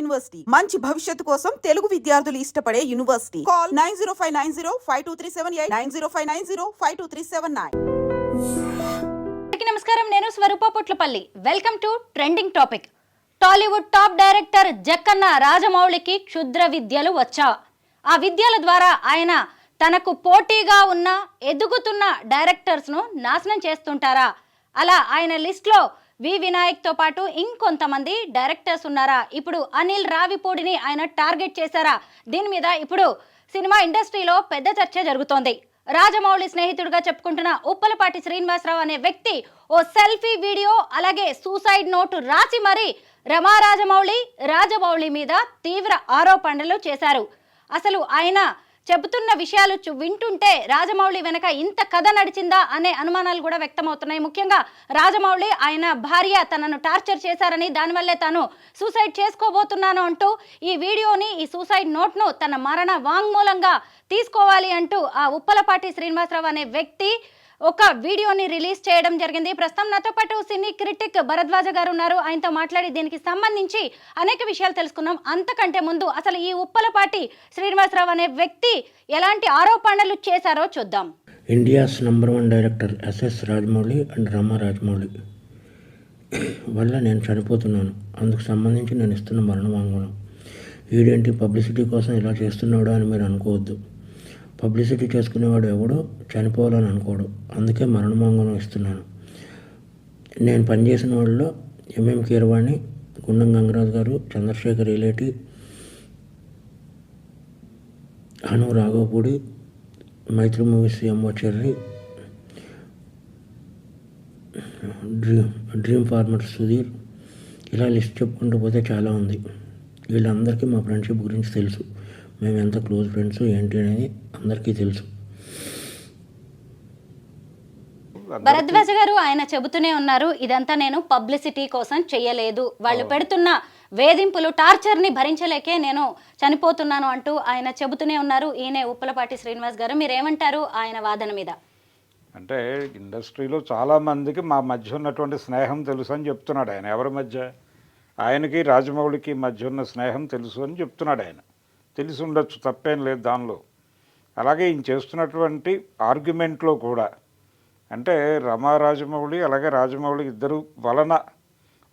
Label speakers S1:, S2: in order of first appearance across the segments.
S1: University మంచి భవిష్యత్తు కోసం తెలుగు విద్యార్థులు ఇష్టపడే యూనివర్సిటీ. కాల్ 9059052378 9059052379.
S2: నమస్కారం, నేను Swaroopa Potlapalli. Welcome to trending topic. Tollywood top director Jakkanna రాజమౌళికి క్షుద్ర విద్యలు వచ్చా? ఆ విద్యల ద్వారా ఆయన తనకు పోటీగా ఉన్న ఎదుగుతున్న డైరెక్టర్స్ ను నాశనం చేస్తుంటారా? అలా ఆయన లిస్ట్ లో వి వినాయక్ తో పాటు ఇంకొంతమంది డైరెక్టర్స్ ఉన్నారా? ఇప్పుడు అనిల్ రావిపూడిని ఆయన టార్గెట్ చేశారా? దీని మీద ఇప్పుడు సినిమా ఇండస్ట్రీలో పెద్ద చర్చ జరుగుతోంది. రాజమౌళి స్నేహితుడిగా చెప్పుకుంటున్న ఉప్పలపాటి శ్రీనివాసరావు అనే వ్యక్తి ఓ సెల్ఫీ వీడియో అలాగే సూసైడ్ నోటు రాసి మరీ రాజమౌళి మీద తీవ్ర ఆరోపణలు చేశారు. అసలు ఆయన చెబుతున్న విషయాలు వింటుంటే రాజమౌళి వెనక ఇంత కథ నడిచిందా అనే అనుమానాలు కూడా వ్యక్తమవుతున్నాయి. ముఖ్యంగా రాజమౌళి ఆయన భార్య తనను టార్చర్ చేశారని, దానివల్లే తాను సూసైడ్ చేసుకోబోతున్నాను అంటూ ఈ వీడియోని, ఈ సూసైడ్ నోట్ను తన మరణ వాంగ్మూలంగా తీసుకోవాలి అంటూ ఆ ఉప్పలపాటి శ్రీనివాసరావు అనే వ్యక్తి ఒక వీడియోని రిలీజ్ చేయడం జరిగింది. ప్రస్తుతం నాతో పాటు సినీ క్రిటిక్ భరద్వాజ గారు ఉన్నారు. ఆయనతో మాట్లాడి దీనికి సంబంధించి అనేక విషయాలు తెలుసుకున్నాం. అంతకంటే ముందు అసలు ఈ ఉప్పలపాటి శ్రీనివాసరావు అనే వ్యక్తి ఎలాంటి ఆరోపణలు చేశారో చూద్దాం.
S3: India's #1 director SS Rajamouli and Rama Rajamouli వల్ల నేను చనిపోతున్నాను, అందుకు సంబంధించి నేను ఇస్తున్న మరణ వాంగ్మూలం. వీడేంటి పబ్లిసిటీ కోసం ఇలా చేస్తున్నాడు అని మీరు అనుకోవద్దు. పబ్లిసిటీ చేసుకునేవాడు ఎవడో చనిపోవాలని అనుకోడు, అందుకే మరణమాంగం ఇస్తున్నాను. నేను పనిచేసిన వాళ్ళలో MM Keeravani, Gundam Gangaraju garu, Chandrashekhar Yeleti, Hanu Raghavapudi, Mythri movies MO Cherry, dream farmer Sudheer, ఇలా లిస్ట్ చెప్పుకుంటూ పోతే చాలా ఉంది. వీళ్ళందరికీ మా ఫ్రెండ్షిప్ గురించి తెలుసు. మేము ఎంత క్లోజ్ ఫ్రెండ్స్ ఏంటి అనేది అందరికీ తెలుసు.
S2: భరద్వాజ గారు ఆయన చెబుతూనే ఉన్నారు, ఇదంతా నేను పబ్లిసిటీ కోసం చెయ్యలేదు, వాళ్ళు పెడుతున్న వేధింపులు, టార్చర్ ని భరించలేకే నేను చనిపోతున్నాను అంటూ ఆయన చెబుతూనే ఉన్నారు. ఈయనే ఉప్పలపాటి శ్రీనివాస్ గారు, మీరేమంటారు ఆయన వాదన మీద?
S4: అంటే ఇండస్ట్రీలో చాలామందికి మా మధ్య ఉన్నటువంటి స్నేహం తెలుసు అని చెప్తున్నాడు ఆయన. ఎవరి మధ్య? ఆయనకి రాజమౌళికి మధ్య ఉన్న స్నేహం తెలుసు అని చెప్తున్నాడు ఆయన. తెలిసి ఉండొచ్చు, తప్పేం లేదు దానిలో. అలాగే ఈయన చేస్తున్నటువంటి ఆర్గ్యుమెంట్లో కూడా అంటే రమా రాజమౌళి అలాగే రాజమౌళి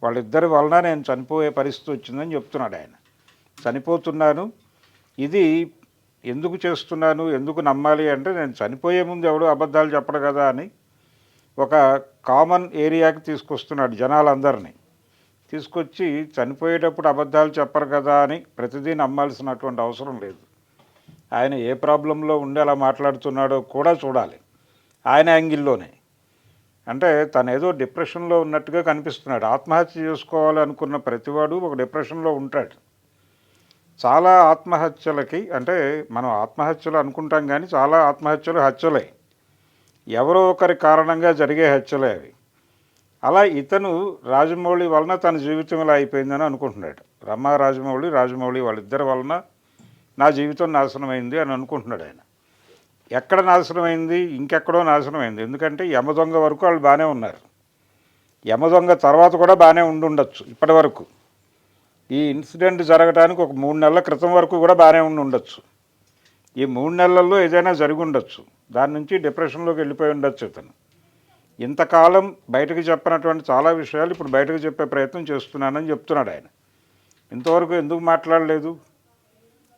S4: వాళ్ళిద్దరి వలన నేను చనిపోయే పరిస్థితి వచ్చిందని చెప్తున్నాడు ఆయన. చనిపోతున్నాను, ఇది ఎందుకు చేస్తున్నాను, ఎందుకు నమ్మాలి అంటే నేను చనిపోయే ముందు ఎవడో అబద్ధాలు చెప్పడు కదా అని ఒక కామన్ ఏరియాకి తీసుకొస్తున్నాడు జనాలందరినీ. తీసుకొచ్చి చనిపోయేటప్పుడు అబద్ధాలు చెప్పరు కదా అని ప్రతిదీ నమ్మాల్సినటువంటి అవసరం లేదు. ఆయన ఏ ప్రాబ్లంలో ఉండి అలా మాట్లాడుతున్నాడో కూడా చూడాలి ఆయన యాంగిల్లోనే. అంటే తను ఏదో డిప్రెషన్లో ఉన్నట్టుగా కనిపిస్తున్నాడు. ఆత్మహత్య చేసుకోవాలనుకున్న ప్రతివాడు ఒక డిప్రెషన్లో ఉంటాడు. చాలా ఆత్మహత్యలకి అంటే మనం ఆత్మహత్యలు అనుకుంటాం కానీ చాలా ఆత్మహత్యలు హత్యలే, ఎవరో ఒకరి కారణంగా జరిగే హత్యలే అవి. అలా ఇతను రాజమౌళి వలన తన జీవితంలో అయిపోయిందని అనుకుంటున్నాడు. రమా రాజమౌళి వాళ్ళిద్దరి వలన నా జీవితం నాశనమైంది అని అనుకుంటున్నాడు ఆయన. ఎక్కడ నాశనమైంది? ఇంకెక్కడో నాశనమైంది. ఎందుకంటే యమదొంగ వరకు వాళ్ళు బాగానే ఉన్నారు. యమదొంగ తర్వాత కూడా బాగానే ఉండొచ్చు. ఇప్పటి వరకు ఈ ఇన్సిడెంట్ జరగడానికి ఒక 3 నెలల క్రితం వరకు కూడా బాగానే ఉండొచ్చు. ఈ 3 నెలల్లో ఏదైనా జరిగి ఉండొచ్చు. దాని నుంచి డిప్రెషన్లోకి వెళ్ళిపోయి ఉండొచ్చు ఇతను. ఇంతకాలం బయటకు చెప్పినటువంటి చాలా విషయాలు ఇప్పుడు బయటకు చెప్పే ప్రయత్నం చేస్తున్నానని చెప్తున్నాడు ఆయన. ఇంతవరకు ఎందుకు మాట్లాడలేదు?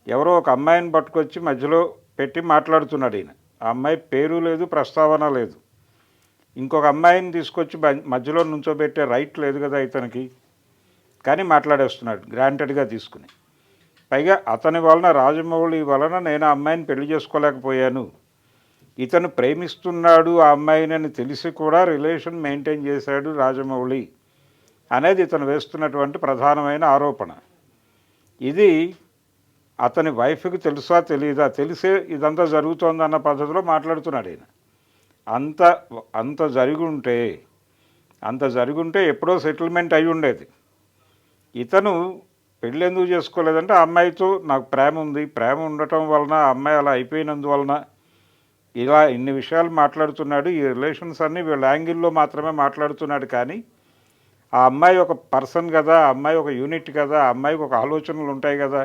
S4: ఎవరో ఒక అమ్మాయిని పట్టుకొచ్చి మధ్యలో పెట్టి మాట్లాడుతున్నాడు ఈయన. ఆ అమ్మాయి పేరు లేదు, ప్రస్తావన లేదు. ఇంకొక అమ్మాయిని తీసుకొచ్చి మధ్యలో నుంచోబెట్టే రైట్ లేదు కదా ఇతనికి, కానీ మాట్లాడేస్తున్నాడు గ్రాంటెడ్గా తీసుకుని. పైగా అతని వలన, రాజమౌళి వలన నేను ఆ అమ్మాయిని పెళ్లి చేసుకోలేకపోయాను, ఇతను ప్రేమిస్తున్నాడు ఆ అమ్మాయిని తెలిసి కూడా రిలేషన్ మెయింటైన్ చేశాడు రాజమౌళి అనేది ఇతను వేస్తున్నటువంటి ప్రధానమైన ఆరోపణ. ఇది అతని వైఫ్కి తెలుసా తెలియదా? తెలిసే ఇదంతా జరుగుతోందన్న పద్ధతిలో మాట్లాడుతున్నాడు ఆయన. అంత జరుగుంటే ఎప్పుడో సెటిల్మెంట్ అయి ఉండేది. ఇతను పెళ్ళి ఎందుకు చేసుకోలేదంటే ఆ అమ్మాయితో నాకు ప్రేమ ఉంది, ప్రేమ ఉండటం వలన ఆ అమ్మాయి అలా అయిపోయినందువలన ఇలా ఇన్ని విషయాలు మాట్లాడుతున్నాడు. ఈ రిలేషన్స్ అన్నీ వీళ్ళ యాంగిల్లో మాత్రమే మాట్లాడుతున్నాడు. కానీ ఆ అమ్మాయి ఒక పర్సన్ కదా, ఆ అమ్మాయి ఒక యూనిట్ కదా, ఆ అమ్మాయికి ఒక ఆలోచనలు ఉంటాయి కదా,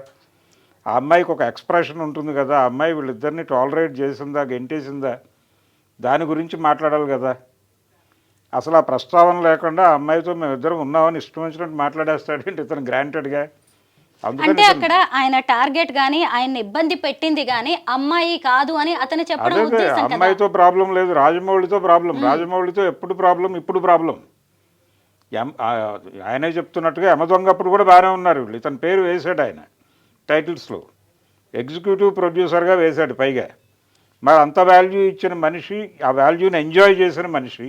S4: ఆ అమ్మాయికి ఒక ఎక్స్ప్రెషన్ ఉంటుంది కదా, ఆ అమ్మాయి వీళ్ళిద్దరిని టాలరేట్ చేసిందా, గెంటేసిందా, దాని గురించి మాట్లాడాలి కదా. అసలు ఆ ప్రస్తావన లేకుండా ఆ అమ్మాయితో మేము ఇద్దరం ఉన్నామని ఇష్టం వచ్చినట్టు మాట్లాడేస్తాడేంటి ఇతను గ్రాంటెడ్గా.
S2: అంటే
S4: అందుకని
S2: అక్కడ ఆయన టార్గెట్ గాని ఆయన ఇబ్బంది పెట్టింది గాని అమ్మాయి కాదు అని అతను చెప్పడం
S4: అదే
S2: ఉద్దేశం కదా.
S4: అమ్మాయితో ప్రాబ్లం లేదు, రాజమౌళితో ప్రాబ్లం. రాజమౌళితో ఎప్పుడు ప్రాబ్లం, ఇప్పుడు ప్రాబ్లం. ఆయనే చెప్తున్నట్టుగా యమ దొంగప్పుడు కూడా బాగానే ఉన్నారు వీళ్ళు. ఇతని పేరు వేశాడు ఆయన టైటిల్స్లో, ఎగ్జిక్యూటివ్ ప్రొడ్యూసర్గా వేశాడు పైగా. మరి అంత వాల్యూ ఇచ్చిన మనిషి, ఆ వాల్యూని ఎంజాయ్ చేసిన మనిషి,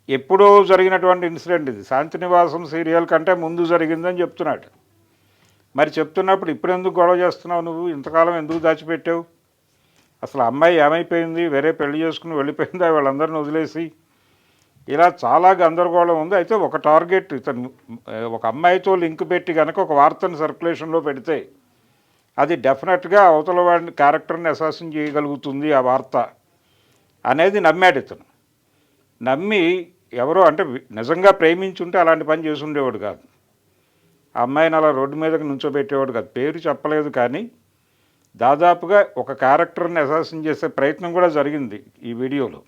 S4: ఎప్పుడో జరిగినటువంటి ఇన్సిడెంట్ ఇది, శాంతినివాసం సీరియల్ కంటే ముందు జరిగిందని చెప్తున్నాడు. మరి చెప్తున్నప్పుడు ఇప్పుడు ఎందుకు గొడవ చేస్తున్నావు నువ్వు, ఇంతకాలం ఎందుకు దాచిపెట్టావు? అసలు అమ్మాయి ఏమైపోయింది, వేరే పెళ్లి చేసుకుని వెళ్ళిపోయిందా వాళ్ళందరిని వదిలేసి? ఇలా చాలా గందరగోళం ఉంది. అయితే ఒక టార్గెట్, ఇతను ఒక అమ్మాయితో లింక్ పెట్టి కనుక ఒక వార్తను సర్క్యులేషన్లో పెడితే అది డెఫినెట్గా అవతల వాడిని క్యారెక్టర్ని అసాసిన్ చేయగలుగుతుంది ఆ వార్త అనేది నమ్మాడు ఇతను. నమ్మి ఎవరో అంటే నిజంగా ప్రేమించుంటే అలాంటి పని చేసి ఉండేవాడు కాదు. ఆ అమ్మాయిని అలా రోడ్డు మీదకి నుంచోబెట్టేవాడు కాదు. పేరు చెప్పలేదు కానీ దాదాపుగా ఒక క్యారెక్టర్ని అసాసిన్ చేసే ప్రయత్నం కూడా జరిగింది ఈ వీడియోలో.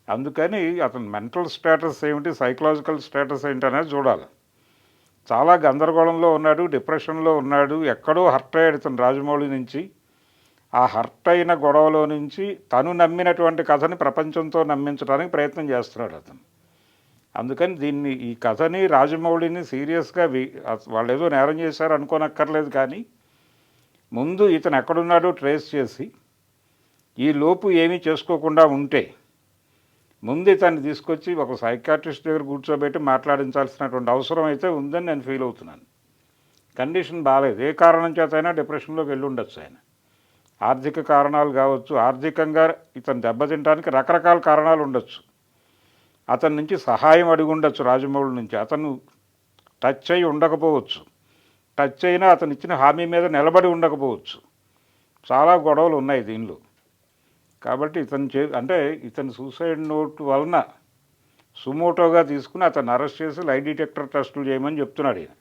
S4: అందుకని అతను మెంటల్ స్టేటస్ ఏమిటి, సైకలాజికల్ స్టేటస్ ఏంటి అనేది చూడాలి. చాలా గందరగోళంలో ఉన్నాడు, డిప్రెషన్లో ఉన్నాడు, ఎక్కడో హర్ట్ అయ్యాడు ఇతను రాజమౌళి నుంచి. ఆ హర్ట్ అయిన గొడవలో నుంచి తను నమ్మినటువంటి కథని ప్రపంచంతో నమ్మించడానికి ప్రయత్నం చేస్తున్నాడు అతను. అందుకని ఈ కథని రాజమౌళిని సీరియస్గా వాళ్ళు ఏదో నేరం చేశారు అనుకోనక్కర్లేదు, కానీ ముందు ఇతను ఎక్కడున్నాడో ట్రేస్ చేసి ఈ లోపు ఏమీ చేసుకోకుండా ఉంటే ముందు ఇతన్ని తీసుకొచ్చి ఒక సైకాట్రిస్ట్ దగ్గర కూర్చోబెట్టి మాట్లాడించాల్సినటువంటి అవసరం అయితే ఉందని నేను ఫీల్ అవుతున్నాను. కండిషన్ బాగాలేదు, ఏ కారణం చేతైనా డిప్రెషన్లోకి వెళ్ళి ఉండొచ్చు ఆయన. ఆర్థిక కారణాలు కావచ్చు, ఆర్థికంగా ఇతను దెబ్బతింటానికి రకరకాల కారణాలు ఉండొచ్చు. అతని నుంచి సహాయం అడిగి ఉండొచ్చు రాజమౌళి నుంచి, అతను టచ్ అయి ఉండకపోవచ్చు, టచ్ అయినా అతను ఇచ్చిన హామీ మీద నిలబడి ఉండకపోవచ్చు. చాలా గొడవలు ఉన్నాయి దీనిలో. కాబట్టి అంటే ఇతను సూసైడ్ నోట్ వలన సుమోటోగా తీసుకుని అతను అరెస్ట్ చేసి లై డిటెక్టర్ టెస్టులు చేయమని చెప్తున్నాడు ఈయన.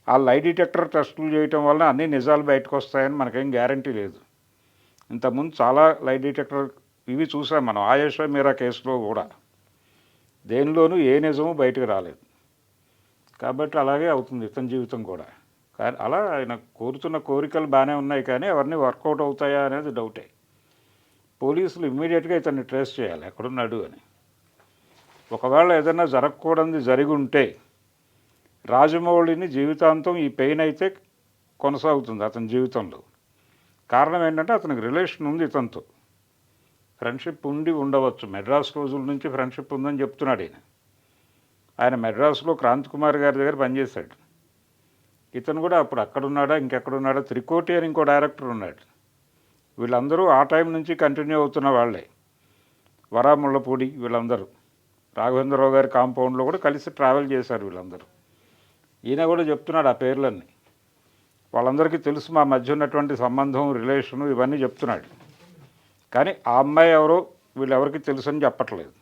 S4: ఆ లై డిటెక్టర్ టెస్టులు చేయటం వలన అన్ని నిజాలు బయటకు వస్తాయని మనకేం గ్యారంటీ లేదు. ఇంతకుముందు చాలా లై డిటెక్టర్ ఇవి చూసాం మనం, ఆయేషా మీరా కేసులో కూడా దేనిలోనూ ఏ నిజము బయటకు రాలేదు. కాబట్టి అలాగే అవుతుంది ఇతని జీవితం కూడా. కానీ అలా ఆయన కోరుతున్న కోరికలు బాగానే ఉన్నాయి, కానీ అవన్నీ వర్కౌట్ అవుతాయా అనేది డౌటే. పోలీసులు ఇమ్మీడియట్గా ఇతన్ని ట్రేస్ చేయాలి ఎక్కడున్నాడు అని. ఒకవేళ ఏదైనా జరగకూడదు జరిగి ఉంటే రాజమౌళిని జీవితాంతం ఈ పెయిన్ అయితే కొనసాగుతుంది అతని జీవితంలో. కారణం ఏంటంటే అతనికి రిలేషన్ ఉంది ఇతనితో, ఫ్రెండ్షిప్ ఉండి ఉండవచ్చు. మెడ్రాస్ రోజుల నుంచి ఫ్రెండ్షిప్ ఉందని చెప్తున్నాడు ఈయన. ఆయన మెడ్రాస్లో క్రాంతి కుమార్ గారి దగ్గర పనిచేశాడు. ఇతను కూడా అప్పుడు అక్కడున్నాడా ఇంకెక్కడున్నాడా, త్రికోటి అని ఇంకో డైరెక్టర్ ఉన్నాడు. వీళ్ళందరూ ఆ టైం నుంచి కంటిన్యూ అవుతున్న వాళ్ళే. వరా ముళ్ళపూడి వీళ్ళందరూ రాఘవేంద్రరావు గారి కాంపౌండ్లో కూడా కలిసి ట్రావెల్ చేశారు వీళ్ళందరూ. ఈయన కూడా చెప్తున్నాడు ఆ పేర్లన్నీ. వాళ్ళందరికీ తెలుసు మా మధ్య ఉన్నటువంటి సంబంధం, రిలేషను ఇవన్నీ చెప్తున్నాడు. కానీ ఆ అమ్మాయి ఎవరో వీళ్ళెవరికి తెలుసు అని చెప్పట్లేదు.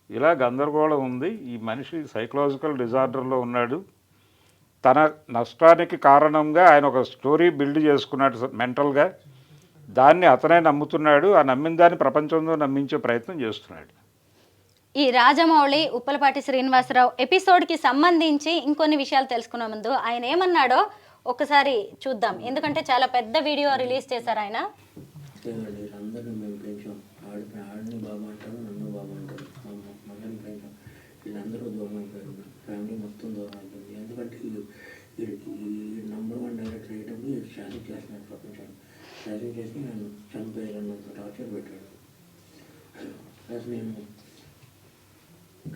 S4: ఇలా గందరగోళం ఉంది. ఈ మనిషి సైకలాజికల్ డిజార్డర్లో ఉన్నాడు. తన నష్టానికి కారణంగా ఆయన ఒక స్టోరీ బిల్డ్ చేసుకున్నాడు మెంటల్గా. దాన్ని అతనే నమ్ముతున్నాడు. ఆ నమ్మిన దాన్ని ప్రపంచంలో నమ్మించే ప్రయత్నం చేస్తున్నాడు.
S2: ఈ రాజమౌళి ఉప్పలపాటి శ్రీనివాసరావు ఎపిసోడ్కి సంబంధించి ఇంకొన్ని విషయాలు తెలుసుకునే ముందు ఆయన ఏమన్నాడో ఒకసారి చూద్దాం. ఎందుకంటే చాలా పెద్ద వీడియో రిలీజ్ చేశారు ఆయన.
S3: అందరినీ మేము పెంచాం, ఆడిని బాబా అంటారు, నన్ను బాబా అంటారు, మా మగని పెంచాం. వీళ్ళందరూ దూరం అయిపోయారు, ఫ్యామిలీ మొత్తం దూరం అయిపోయింది. ఎందుకంటే ఈ నంబర్ 1 డైరెక్టర్ అయ్యేటప్పుడు ఇది షాదింగ్ చేస్తున్నాడు ప్రపంచాన్ని. షాదింగ్ చేసి నన్ను చంపేయాలన్నంత టార్చర్ పెట్టాడు. ప్లస్ నేను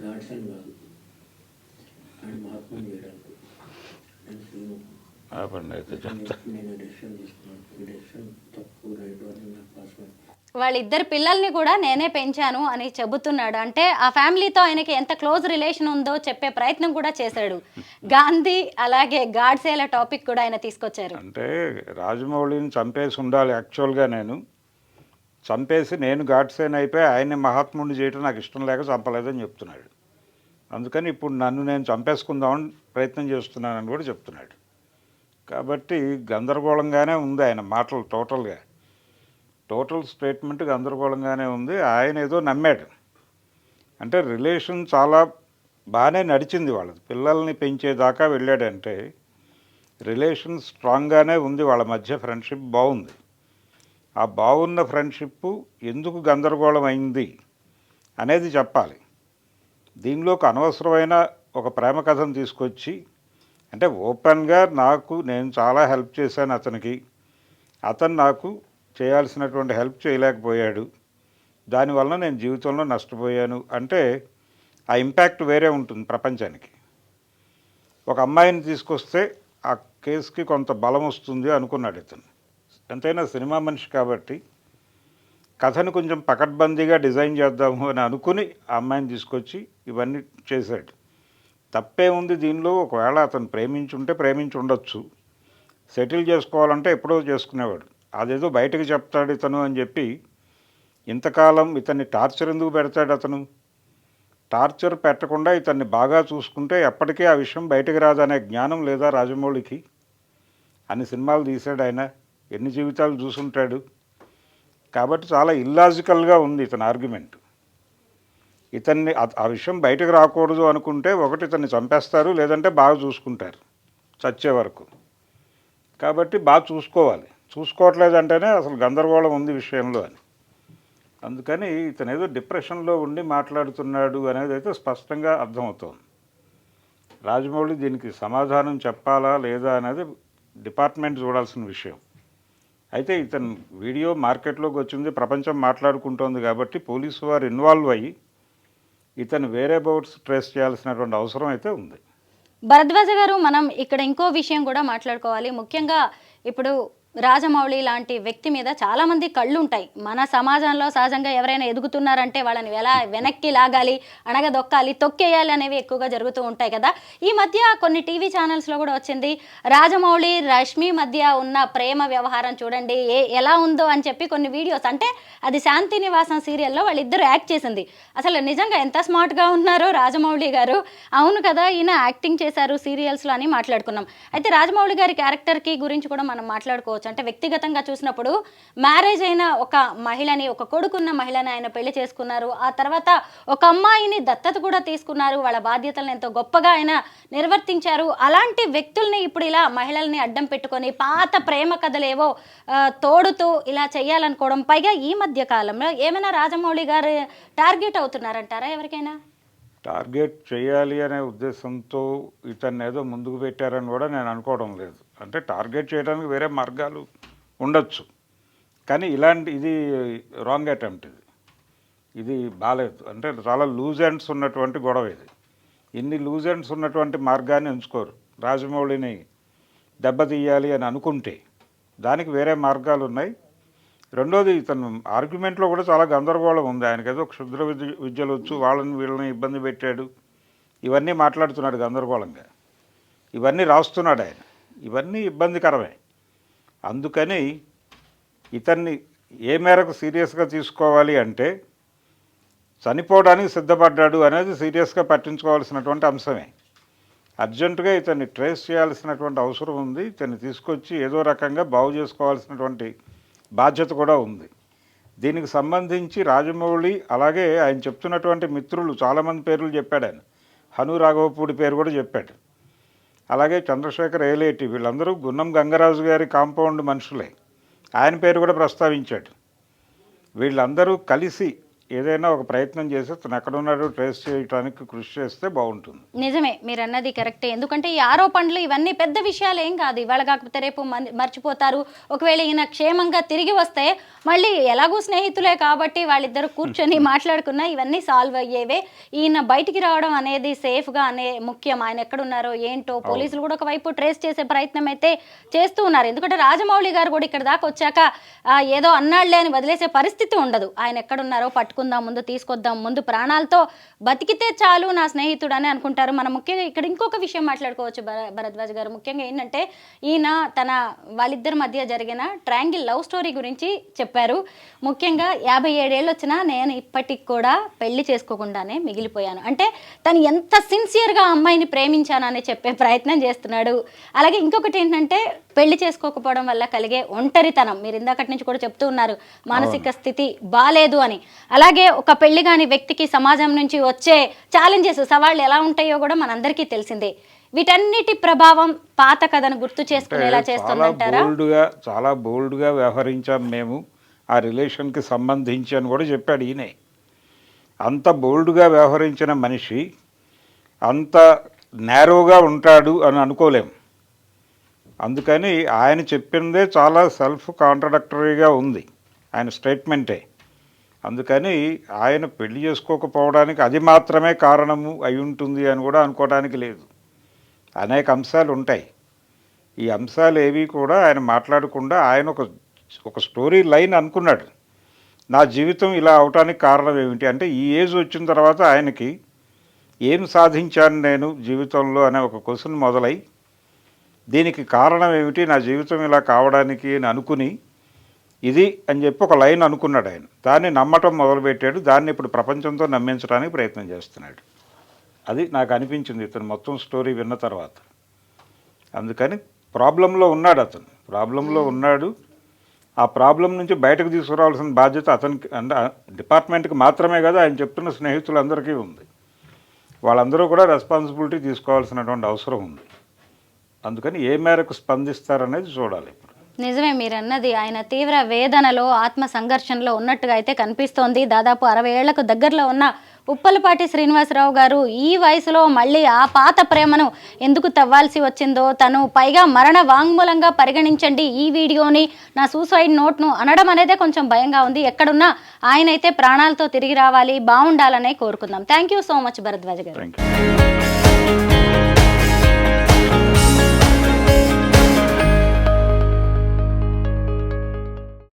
S3: గాడ్స్ అని కాదు, ఆయన మహాత్మని చేయడానికి నేను శ్రీను నేను డెసిషన్ తీసుకున్నాను. ఈ డెసిషన్ తప్పు రైట్ అని నాకు పాస్వర్డ్.
S2: వాళ్ళిద్దరు పిల్లల్ని కూడా నేనే పెంచాను అని చెబుతున్నాడు. అంటే ఆ ఫ్యామిలీతో ఆయనకి ఎంత క్లోజ్ రిలేషన్ ఉందో చెప్పే ప్రయత్నం కూడా చేశాడు. గాంధీ అలాగే గాడ్సేల టాపిక్ కూడా ఆయన తీసుకొచ్చారు.
S4: అంటే రాజమౌళిని చంపేసి ఉండాలి యాక్చువల్గా, నేను చంపేసి నేను గాడ్సేన్ అయిపోయి ఆయన్ని మహాత్ముడిని చేయటం నాకు ఇష్టం లేక చంపలేదని చెప్తున్నాడు. అందుకని ఇప్పుడు నన్ను నేను చంపేసుకుందామని ప్రయత్నం చేస్తున్నానని కూడా చెప్తున్నాడు. కాబట్టి గందరగోళంగానే ఉంది ఆయన మాటలు. టోటల్ స్టేట్మెంట్ గందరగోళంగానే ఉంది. ఆయన ఏదో నమ్మాడు. అంటే రిలేషన్ చాలా బాగానే నడిచింది వాళ్ళది, పిల్లల్ని పెంచేదాకా వెళ్ళాడంటే రిలేషన్ స్ట్రాంగ్గానే ఉంది వాళ్ళ మధ్య, ఫ్రెండ్షిప్ బాగుంది. ఆ బాగున్న ఫ్రెండ్షిప్ ఎందుకు గందరగోళం అయింది అనేది చెప్పాలి. దీనిలోకి అనవసరమైన ఒక ప్రేమ కథను తీసుకొచ్చి, అంటే ఓపెన్గా నేను చాలా హెల్ప్ చేశాను అతనికి, అతను నాకు చేయాల్సినటువంటి హెల్ప్ చేయలేకపోయాడు, దానివల్ల నేను జీవితంలో నష్టపోయాను అంటే ఆ ఇంపాక్ట్ వేరే ఉంటుంది ప్రపంచానికి. ఒక అమ్మాయిని తీసుకొస్తే ఆ కేసుకి కొంత బలం వస్తుంది అనుకున్నాడు ఇతను. ఎంతైనా సినిమా మనిషి కాబట్టి కథను కొంచెం పకడ్బందీగా డిజైన్ చేద్దాము అని అనుకుని ఆ అమ్మాయిని తీసుకొచ్చి ఇవన్నీ చేశాడు. తప్పే ఉంది దీనిలో? ఒకవేళ అతను ప్రేమించి ఉండొచ్చు, సెటిల్ చేసుకోవాలంటే ఎప్పుడో చేసుకునేవాడు. అదేదో బయటకు చెప్తాడు ఇతను అని చెప్పి ఇంతకాలం ఇతన్ని టార్చర్ ఎందుకు పెడతాడు అతను? టార్చర్ పెట్టకుండా ఇతన్ని బాగా చూసుకుంటే ఎప్పటికీ ఆ విషయం బయటకు రాదనే జ్ఞానం లేదా రాజమౌళికి? అన్ని సినిమాలు తీశాడు ఆయన, ఎన్ని జీవితాలు చూసుంటాడు. కాబట్టి చాలా ఇల్లాజికల్గా ఉంది ఇతని ఆర్గ్యుమెంట్. ఇతన్ని ఆ విషయం బయటకు రాకూడదు అనుకుంటే ఒకటి ఇతన్ని చంపేస్తారు, లేదంటే బాగా చూసుకుంటారు చచ్చే వరకు. కాబట్టి బాగా చూసుకోవట్లేదంటేనే అసలు గందరగోళం ఉంది విషయంలో అని. అందుకని ఇతను ఏదో డిప్రెషన్లో ఉండి మాట్లాడుతున్నాడు అనేది అయితే స్పష్టంగా అర్థమవుతోంది. రాజమౌళి దీనికి సమాధానం చెప్పాలా లేదా అనేది డిపార్ట్మెంట్ చూడాల్సిన విషయం. అయితే ఇతను వీడియో మార్కెట్లోకి వచ్చింది, ప్రపంచం మాట్లాడుకుంటోంది కాబట్టి పోలీసు వారు ఇన్వాల్వ్ అయ్యి ఇతను వేరే బౌట్స్ ట్రేస్ చేయాల్సినటువంటి అవసరం అయితే ఉంది.
S2: భరద్వాజ గారు, మనం ఇక్కడ ఇంకో విషయం కూడా మాట్లాడుకోవాలి. ముఖ్యంగా ఇప్పుడు రాజమౌళి లాంటి వ్యక్తి మీద చాలామంది కళ్ళు ఉంటాయి. మన సమాజంలో సహజంగా ఎవరైనా ఎదుగుతున్నారంటే వాళ్ళని ఎలా వెనక్కి లాగాలి, అణగదొక్కాలి, తొక్కేయాలి అనేవి ఎక్కువగా జరుగుతూ ఉంటాయి కదా. ఈ మధ్య కొన్ని టీవీ ఛానల్స్లో కూడా వచ్చింది, రాజమౌళి రష్మి మధ్య ఉన్న ప్రేమ వ్యవహారం చూడండి ఎలా ఉందో అని చెప్పి కొన్ని వీడియోస్. అంటే అది శాంతి నివాసం సీరియల్లో వాళ్ళిద్దరు యాక్ట్ చేసింది. అసలు నిజంగా ఎంత స్మార్ట్గా ఉన్నారో రాజమౌళి గారు. అవును కదా, ఈయన యాక్టింగ్ చేశారు సీరియల్స్లో అని మాట్లాడుకున్నాం. అయితే రాజమౌళి గారి క్యారెక్టర్కి గురించి కూడా మనం మాట్లాడుకోవచ్చు. అంటే వ్యక్తిగతంగా చూసినప్పుడు మ్యారేజ్ అయిన ఒక మహిళని, ఒక కొడుకున్న మహిళని ఆయన పెళ్లి చేసుకున్నారు. ఆ తర్వాత ఒక అమ్మాయిని దత్తత కూడా తీసుకున్నారు. వాళ్ళ బాధ్యతలను ఎంతో గొప్పగా ఆయన నిర్వర్తించారు. అలాంటి వ్యక్తుల్ని ఇప్పుడు ఇలా మహిళల్ని అడ్డం పెట్టుకొని పాత ప్రేమ కథలేవో తోడుతూ ఇలా చేయాలనుకోవడం, పైగా ఈ మధ్య కాలంలో ఏమైనా రాజమౌళి గారు టార్గెట్ అవుతున్నారంటారా ఎవరికైనా?
S4: టార్గెట్ చేయాలి అనే ఉద్దేశంతో ఇతన్ని ఏదో ముందుకు పెట్టారని కూడా నేను అనుకోవడం లేదు. అంటే టార్గెట్ చేయడానికి వేరే మార్గాలు ఉండొచ్చు, కానీ ఇది రాంగ్ అటెంప్ట్. ఇది బాగాలేదు. అంటే చాలా లూజ్ ఎండ్స్ ఉన్నటువంటి గొడవ ఇది. ఇన్ని లూజ్ ఎండ్స్ ఉన్నటువంటి మార్గాన్ని ఎంచుకోరు. రాజమౌళిని దెబ్బతీయాలి అని అనుకుంటే దానికి వేరే మార్గాలు ఉన్నాయి. రెండోది, ఇతను ఆర్గ్యుమెంట్లో కూడా చాలా గందరగోళం ఉంది. ఆయనకి ఏదో క్షుద్ర విద్యలు వచ్చు, వీళ్ళని ఇబ్బంది పెట్టాడు, ఇవన్నీ మాట్లాడుతున్నాడు గందరగోళంగా. ఇవన్నీ రాస్తున్నాడు ఆయన. ఇవన్నీ ఇబ్బందికరమే. అందుకని ఇతన్ని ఏ మేరకు సీరియస్గా తీసుకోవాలి అంటే, చనిపోవడానికి సిద్ధపడ్డాడు అనేది సీరియస్గా పట్టించుకోవాల్సినటువంటి అంశమే. అర్జెంటుగా ఇతన్ని ట్రేస్ చేయాల్సినటువంటి అవసరం ఉంది. ఇతన్ని తీసుకొచ్చి ఏదో రకంగా బాగు చేసుకోవాల్సినటువంటి బాధ్యత కూడా ఉంది. దీనికి సంబంధించి రాజమౌళి అలాగే ఆయన చెప్తున్నటువంటి మిత్రులు చాలామంది పేర్లు చెప్పాడు ఆయన. హను రాఘవపూడి పేరు కూడా చెప్పాడు. అలాగే చంద్రశేఖర్ ఏలేటి, వీళ్ళందరూ గున్నం గంగరాజు గారి కాంపౌండ్ మనుషులే. ఆయన పేరు కూడా ప్రస్తావించాడు. వీళ్ళందరూ కలిసి ఏదైనా ఒక ప్రయత్నం చేసి తను ఎక్కడున్నాడో ట్రేస్ చేయడానికి కృషి చేస్తే బాగుంటుంది.
S2: నిజమే, మీరు అన్నది కరెక్టే. ఎందుకంటే ఈ ఆరోపణలు ఇవన్నీ పెద్ద విషయాలు ఏం కాదు. ఇవాళ కాకపోతే రేపు మర్చిపోతారు. ఒకవేళ ఈయన క్షేమంగా తిరిగి వస్తే మళ్ళీ ఎలాగూ స్నేహితులే కాబట్టి వాళ్ళిద్దరు కూర్చొని మాట్లాడుకున్నా ఇవన్నీ సాల్వ్ అయ్యేవే. ఈయన బయటికి రావడం అనేది సేఫ్గా అనే ముఖ్యం. ఆయన ఎక్కడున్నారో ఏంటో పోలీసులు కూడా ఒకవైపు ట్రేస్ చేసే ప్రయత్నం అయితే చేస్తూ ఉన్నారు. ఎందుకంటే రాజమౌళి గారు కూడా ఇక్కడ దాకా వచ్చాక ఏదో అన్నాళ్లే అని వదిలేసే పరిస్థితి ఉండదు. ఆయన ఎక్కడున్నారో పట్టుకు కలుపుకుందాం, ముందు తీసుకొద్దాం, ముందు ప్రాణాలతో బతికితే చాలు నా స్నేహితుడు అని అనుకుంటారు. మనం ముఖ్యంగా ఇక్కడ ఇంకొక విషయం మాట్లాడుకోవచ్చు భరద్వాజ్ గారు. ముఖ్యంగా ఏంటంటే ఈయన వాళ్ళిద్దరి మధ్య జరిగిన ట్రయాంగిల్ లవ్ స్టోరీ గురించి చెప్పారు. ముఖ్యంగా 57 ఏళ్ళు వచ్చినా నేను ఇప్పటికి కూడా పెళ్లి చేసుకోకుండానే మిగిలిపోయాను. అంటే తను ఎంత సిన్సియర్గా అమ్మాయిని ప్రేమించానని చెప్పే ప్రయత్నం చేస్తున్నాడు. అలాగే ఇంకొకటి ఏంటంటే పెళ్లి చేసుకోకపోవడం వల్ల కలిగే ఒంటరితనం, మీరు ఇందాకటి నుంచి కూడా చెప్తూ ఉన్నారు మానసిక స్థితి బాలేదు అని. అలాగే ఒక పెళ్లి కాని వ్యక్తికి సమాజం నుంచి వచ్చే ఛాలెంజెస్, సవాళ్ళు ఎలా ఉంటాయో కూడా మనందరికీ తెలిసిందే. వీటన్నిటి ప్రభావం పాత కథను గుర్తు చేసుకునేలా చేస్తుందంటారా?
S4: చాలా బోల్డ్గా వ్యవహరించాం మేము ఆ రిలేషన్కి సంబంధించి అని కూడా చెప్పాడు ఈయనే. అంత బోల్డ్గా వ్యవహరించిన మనిషి అంత నేరోగా ఉంటాడు అని అనుకోలేము. అందుకని ఆయన చెప్పిందే చాలా సెల్ఫ్ కాంట్రడక్టరీగా ఉంది ఆయన స్టేట్మెంటే. అందుకని ఆయన పెళ్లి చేసుకోకపోవడానికి అది మాత్రమే కారణము అయి ఉంటుంది అని కూడా అనుకోవడానికి లేదు. అనేక అంశాలు ఉంటాయి. ఈ అంశాలు ఏవి కూడా ఆయన మాట్లాడకుండా ఆయన ఒక స్టోరీ లైన్ అనుకున్నాడు. నా జీవితం ఇలా అవటానికి కారణం ఏమిటి అంటే, ఈ ఏజ్ వచ్చిన తర్వాత ఆయనకి ఏం సాధించాను నేను జీవితంలో అనే ఒక క్వశ్చన్ మొదలై, దీనికి కారణం ఏమిటి నా జీవితం ఇలా కావడానికి అని అనుకుని ఇది అని చెప్పి ఒక లైన్ అనుకున్నాడు ఆయన. దాన్ని నమ్మటం మొదలుపెట్టాడు. దాన్ని ఇప్పుడు ప్రపంచంతో నమ్మించడానికి ప్రయత్నం చేస్తున్నాడు. అది నాకు అనిపించింది ఇతను మొత్తం స్టోరీ విన్న తర్వాత. అందుకని ప్రాబ్లంలో ఉన్నాడు అతను, ప్రాబ్లంలో ఉన్నాడు. ఆ ప్రాబ్లం నుంచి బయటకు తీసుకురావాల్సిన బాధ్యత అతనికి, అంటే డిపార్ట్మెంట్కి మాత్రమే కదా, ఆయన చెప్తున్న స్నేహితులందరికీ ఉంది. వాళ్ళందరూ కూడా రెస్పాన్సిబిలిటీ తీసుకోవాల్సినటువంటి అవసరం ఉంది. అందుకని ఏ మేరకు స్పందిస్తారనేది చూడాలి.
S2: నిజమే మీరు అన్నది. ఆయన తీవ్ర వేదనలో, ఆత్మ సంఘర్షణలో ఉన్నట్టుగా అయితే కనిపిస్తోంది. దాదాపు 60 ఏళ్లకు దగ్గరలో ఉన్న ఉప్పలపాటి శ్రీనివాసరావు గారు ఈ వయసులో మళ్ళీ ఆ పాత ప్రేమను ఎందుకు తవ్వాల్సి వచ్చిందో, తను పైగా మరణ వాంగ్మూలంగా పరిగణించండి ఈ వీడియోని, నా సూసైడ్ నోట్ను అనడం అనేదే కొంచెం భయంగా ఉంది. ఎక్కడున్నా ఆయన అయితే ప్రాణాలతో తిరిగి రావాలి, బాగుండాలనే కోరుకుందాం. Thank you so much Bharadwaj గారు.